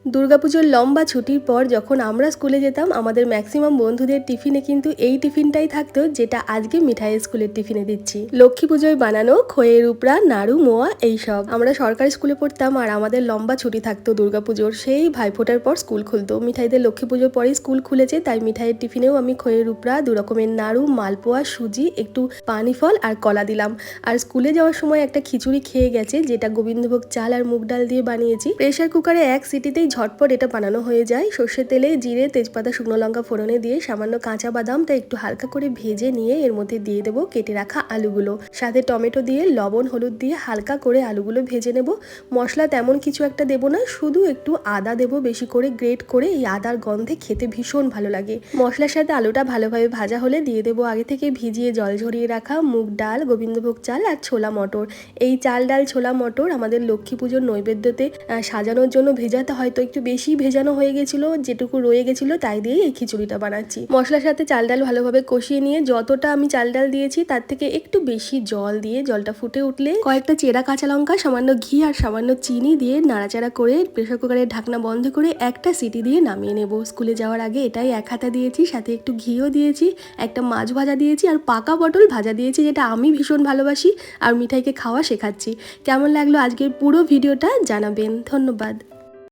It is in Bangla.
দুর্গাপুজোর লম্বা ছুটির পর যখন আমরা স্কুলে যেতাম আমাদের ম্যাক্সিমাম বন্ধুদের টিফিনে কিন্তু এই টিফিনটাই থাকতো, যেটা আজকে মিঠাই স্কুলের টিফিনে দিচ্ছি। লক্ষ্মী পুজোয় বানানো খইয়ের উপরা, নাড়ু, মোয়া এইসব। আমরা সরকারি স্কুলে পড়তাম আর আমাদের লম্বা ছুটি থাকতো দুর্গাপুজোর। সেই ভাইফোঁটার পর স্কুল খুলতো। মিঠাইদের লক্ষ্মী পুজোর পরেই স্কুল খুলেছে, তাই মিঠাইয়ের টিফিনেও আমি খইয়ের উপরা, 2 রকমের নাড়ু, মালপোয়া, সুজি, একটু পানি ফল আর কলা দিলাম। আর স্কুলে যাওয়ার সময় একটা খিচুড়ি খেয়ে গেছে, যেটা গোবিন্দভোগ চাল আর মুগ ডাল দিয়ে বানিয়েছি। প্রেসার কুকারে এক সিটিতেই ঝটপট এটা বানানো হয়ে যায়। সর্ষের তেলে জিরে, তেজপাতা, শুকনো লঙ্কা ফোড়নে দিয়ে সামান্য কাঁচা বাদামটা একটু হালকা করে ভেজে নিয়ে এর মধ্যে দিয়ে দেবো কেটে রাখা আলুগুলো। সাথে টমেটো দিয়ে লবণ হলুদ দিয়ে হালকা করে আলুগুলো ভেজে নেব। মশলা তেমন কিছু একটা দেবো না, শুধু একটু আদা দেবো বেশি করে গ্রেট করে। এই আদার গন্ধে খেতে ভীষণ ভালো লাগে। মশলার সাথে আলুটা ভালোভাবে ভাজা হলে দিয়ে দেবো আগে থেকে ভিজিয়ে জল ঝরিয়ে রাখা মুগ ডাল, গোবিন্দভোগ চাল আর ছোলা মটর। এই চাল ডাল ছোলা মটর আমাদের লক্ষ্মী পুজোর নৈবেদ্যতে সাজানোর জন্য ভেজাতে হয়তো একটু বেশি ভেজানো হয়ে গেছিলো, যেটুকু রয়ে গেছিলো তাই দিয়েই এই খিচুড়িটা বানাচ্ছি। মশলার সাথে চাল ডাল ভালোভাবে কষিয়ে নিয়ে যতটা আমি চাল ডাল দিয়েছি তার থেকে একটু বেশি জল দিয়ে জলটা ফুটে উঠলে কয়েকটা চেরা কাঁচা লঙ্কা, সামান্য ঘি আর সামান্য চিনি দিয়ে নাড়াচাড়া করে প্রেসার কুকারের ঢাকনা বন্ধ করে একটা সিটি দিয়ে নামিয়ে নেব। স্কুলে যাওয়ার আগে এটাই এক হাতা দিয়েছি, সাথে একটু ঘিও দিয়েছি, একটা মাছ ভাজা দিয়েছি আর পাকা পটল ভাজা দিয়েছি, যেটা আমি ভীষণ ভালোবাসি আর মিঠাইকে খাওয়া শেখাচ্ছি। কেমন লাগলো আজকের পুরো ভিডিওটা জানাবেন। ধন্যবাদ।